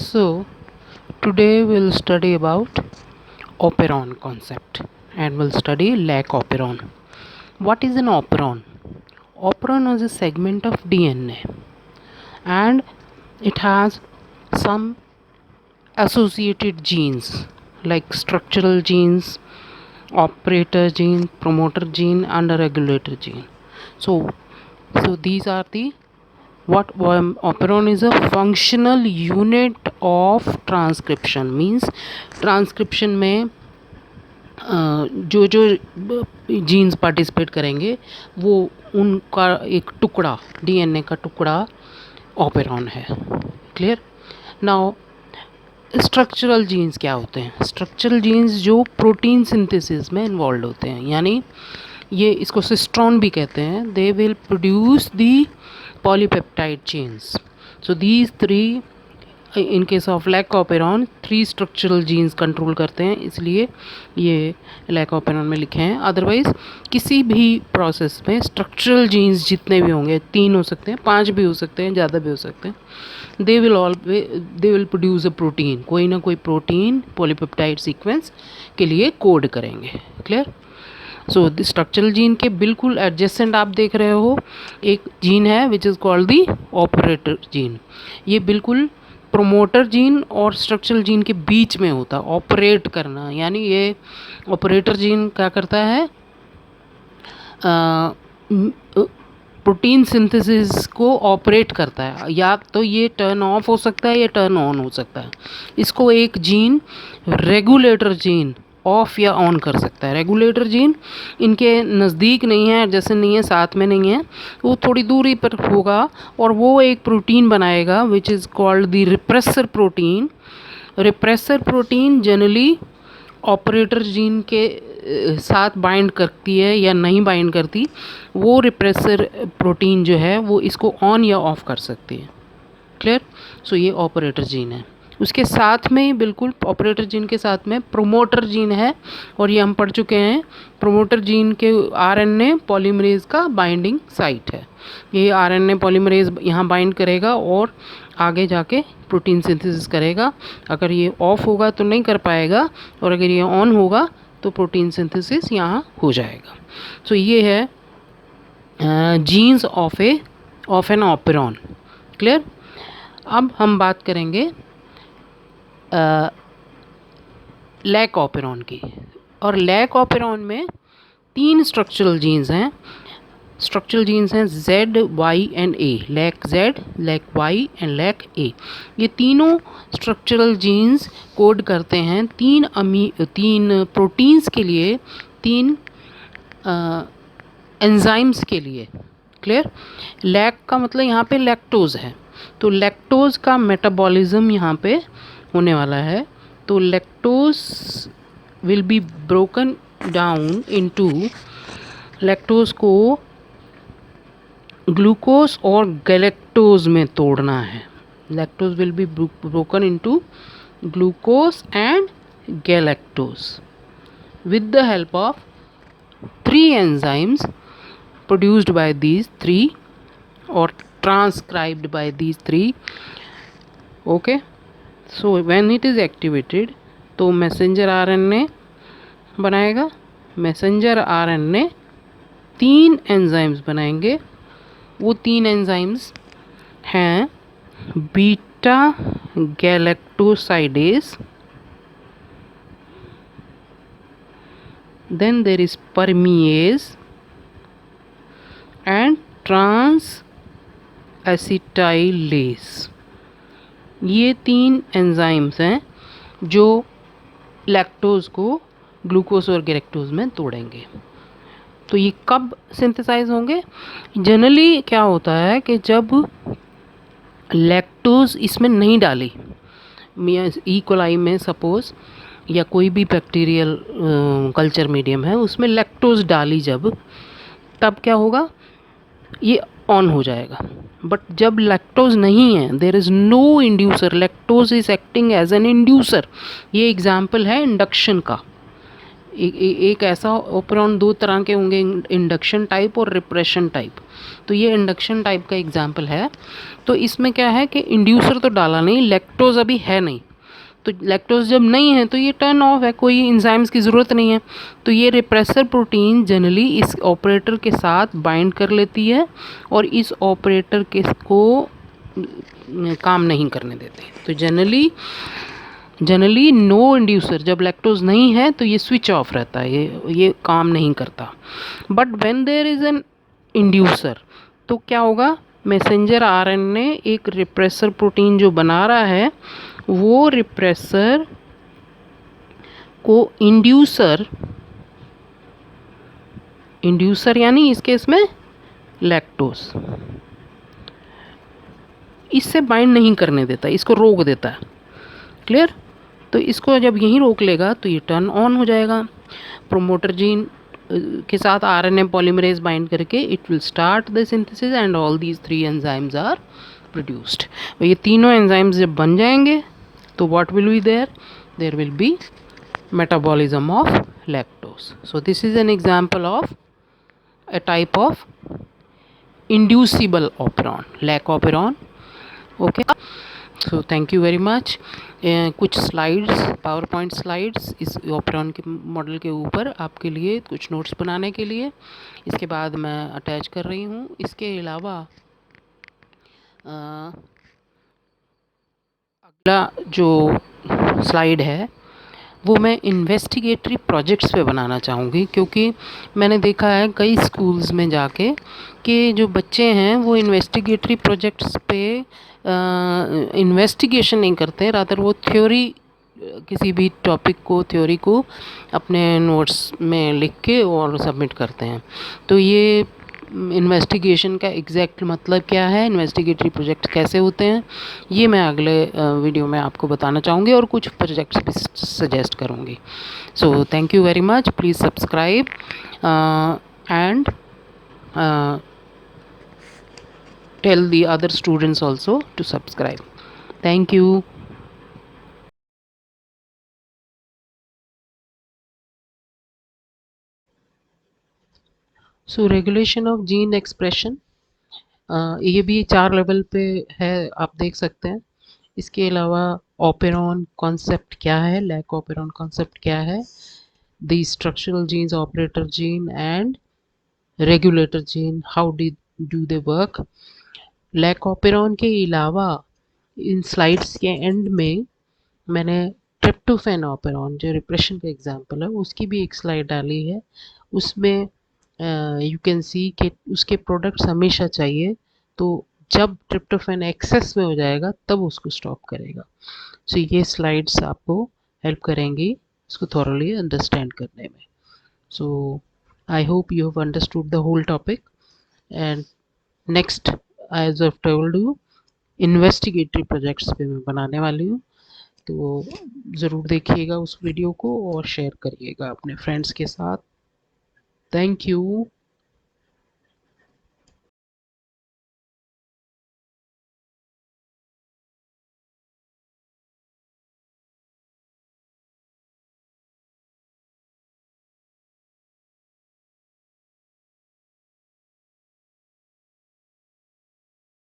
So today we'll study about operon concept and we'll study lac operon. What is an operon? Operon is a segment of DNA and it has some associated genes like structural genes, operator gene, promoter gene and a regulator gene. So these are the what operon is a functional unit of transcription. Means transcription में जो जो jeans participate करेंगे वो उनका एक टुकड़ा, DNA का टुकड़ा ऑपेरॉन है. क्लियर. नाउ स्ट्रक्चरल जीन्स क्या होते हैं? स्ट्रक्चरल जीन्स जो प्रोटीन सिंथेसिस में इन्वॉल्व होते हैं, यानी ये इसको सिस्ट्रॉन भी कहते हैं. They will produce the polypeptide chains. So these three, in case of lac operon, 3 structural genes control करते हैं, इसलिए ये lac operon में लिखे हैं. अदरवाइज किसी भी प्रोसेस में स्ट्रक्चरल जीन्स जितने भी होंगे, 3 हो सकते हैं, 5 भी हो सकते हैं, ज़्यादा भी हो सकते हैं, they will produce a protein. कोई ना कोई प्रोटीन पॉलीपेप्टाइड सीक्वेंस के लिए कोड करेंगे. Clear. So the structural gene के बिल्कुल एडजेसेंट आप देख रहे हो एक जीन है which is called the operator gene. ये बिल्कुल प्रोमोटर जीन और स्ट्रक्चरल जीन के बीच में होता है. ऑपरेट करना यानी ये ऑपरेटर जीन क्या करता है? प्रोटीन सिंथेसिस को ऑपरेट करता है. या तो ये टर्न ऑफ हो सकता है या टर्न ऑन हो सकता है. इसको एक जीन रेगुलेटर जीन ऑफ या ऑन कर सकता है. रेगुलेटर जीन इनके नज़दीक नहीं है, जैसे नहीं है, साथ में नहीं है, वो थोड़ी दूरी पर होगा और वो एक प्रोटीन बनाएगा which is called the repressor protein. Repressor protein generally operator gene के साथ बाइंड करती है या नहीं बाइंड करती. वो रिप्रेसर प्रोटीन जो है वो इसको ऑन या ऑफ कर सकती है. क्लियर. सो ये ऑपरेटर जीन है. उसके साथ में बिल्कुल ऑपरेटर जीन के साथ में प्रोमोटर जीन है और ये हम पढ़ चुके हैं. प्रोमोटर जीन के आरएनए पॉलीमरेज का बाइंडिंग साइट है. ये आरएनए पॉलीमरेज यहाँ बाइंड करेगा और आगे जाके प्रोटीन सिंथेसिस करेगा. अगर ये ऑफ होगा तो नहीं कर पाएगा और अगर ये ऑन होगा तो प्रोटीन सिंथेसिस यहाँ हो जाएगा. सो ये है genes of an operon. Clear. अब हम बात करेंगे लैक ऑपेरॉन की. और लैक ऑपेरॉन में 3 स्ट्रक्चरल जीन्स हैं. स्ट्रक्चरल जीन्स हैं Z, Y and A. Lac Z, lac Y and lac A. ये तीनों स्ट्रक्चरल जीन्स कोड करते हैं 3 प्रोटीन्स के लिए, 3 एंजाइम्स के लिए. क्लियर. लैक का मतलब यहाँ पे लैक्टोज है, तो लैक्टोज का मेटाबॉलिज्म यहाँ पे होने वाला है. तो lactose will be broken down into, lactose को ग्लूकोज और गैलेक्टोज में तोड़ना है. Lactose will be broken into glucose and galactose with the help of 3 enzymes produced by these 3 or transcribed by these 3. Okay. So when it is activated तो messenger RNA बनाएगा. Messenger RNA 3 enzymes बनाएंगे. वो 3 enzymes हैं beta galactosidase, then there is permease and trans acetylase. ये 3 enzymes हैं जो lactose को glucose और गैलेक्टोज में तोड़ेंगे. तो ये कब सिंथेसाइज होंगे? जनरली क्या होता है कि जब लैक्टोज इसमें नहीं डाली, ई कोलाई में सपोज, या कोई भी बैक्टीरियल कल्चर मीडियम है उसमें लैक्टोज डाली जब, तब क्या होगा? ये ऑन हो जाएगा. बट जब लैक्टोज नहीं है, there is no inducer, lactose is acting as an inducer. ये एग्जाम्पल है इंडक्शन का. एक ऐसा ओपेरॉन दो तरह के होंगे, इंडक्शन टाइप और रिप्रेशन टाइप। तो ये इंडक्शन टाइप का एग्जाम्पल है। तो इसमें क्या है कि इंड्यूसर तो डाला नहीं, लैक्टोज अभी है नहीं, तो लैक्टोज जब नहीं है तो ये टर्न ऑफ है, कोई इंजाइम्स की ज़रूरत नहीं है। तो ये रिप्रेसर प्रोटीन जनरली इस ऑपरेटर के साथ बाइंड कर लेती है और इस ऑपरेटर के को काम नहीं करने देते। तो जनरली नो इंड्यूसर, जब लैक्टोज नहीं है तो ये स्विच ऑफ रहता है, ये काम नहीं करता। But when there is an inducer तो क्या होगा, मैसेंजर आरएनए एक रिप्रेसर प्रोटीन जो बना रहा है, वो रिप्रेसर को इंड्यूसर यानी इस केस में लैक्टोज, इससे बाइंड नहीं करने देता, इसको रोक देता है। क्लियर? तो इसको जब यहीं रोक लेगा तो ये टर्न ऑन हो जाएगा। प्रोमोटर जीन के साथ आरएनए पॉलीमरेज बाइंड करके it will start the synthesis and all these 3 enzymes are produced. ये तीनों एंजाइम्स जब बन जाएंगे तो what will be there will be metabolism of lactose. So this is an example of a type of inducible operon, lac operon. Okay, so thank you very much. कुछ slides, power point slides इस operon के model के ऊपर आपके लिए कुछ notes बनाने के लिए, इसके बाद मैं अटैच कर रही हूँ। इसके अलावा अगला जो स्लाइड है वो मैं इन्वेस्टिगेटरी प्रोजेक्ट्स पे बनाना चाहूँगी, क्योंकि मैंने देखा है कई स्कूल्स में जाके कि जो बच्चे हैं वो इन्वेस्टिगेटरी प्रोजेक्ट्स पे इन्वेस्टिगेशन नहीं करते, रादर वो थ्योरी, किसी भी टॉपिक को, थ्योरी को अपने नोट्स में लिख के और सबमिट करते हैं। तो ये इन्वेस्टिगेशन का एग्जैक्ट मतलब क्या है, इन्वेस्टिगेटरी प्रोजेक्ट कैसे होते हैं, ये मैं अगले वीडियो में आपको बताना चाहूँगी और कुछ प्रोजेक्ट्स भी सजेस्ट करूँगी। So thank you very much, please subscribe and tell the other students also to subscribe. Thank you. So regulation of gene expression, ये भी 4 लेवल पे है, आप देख सकते हैं। इसके अलावा ओपेरॉन कॉन्सेप्ट क्या है, लैक ओपेरॉन कॉन्सेप्ट क्या है, the structural genes, operator gene and regulator gene, how do they work. Lac operon के अलावा इन स्लाइड्स के एंड में मैंने ट्रिप्टोफैन ओपेरॉन जो रिप्रेशन का एग्जांपल है उसकी भी एक स्लाइड डाली है। उसमें यू कैन सी कि उसके प्रोडक्ट्स हमेशा चाहिए, तो जब ट्रिप्टोफैन एक्सेस में हो जाएगा तब उसको स्टॉप करेगा। सो ये स्लाइड्स आपको हेल्प करेंगी इसको थॉरली अंडरस्टैंड करने में। So I hope you have understood the whole topic and next, as I told you, investigatory projects पे मैं बनाने वाली हूँ, तो ज़रूर देखिएगा उस वीडियो को और शेयर करिएगा अपने फ्रेंड्स के साथ। Thank you.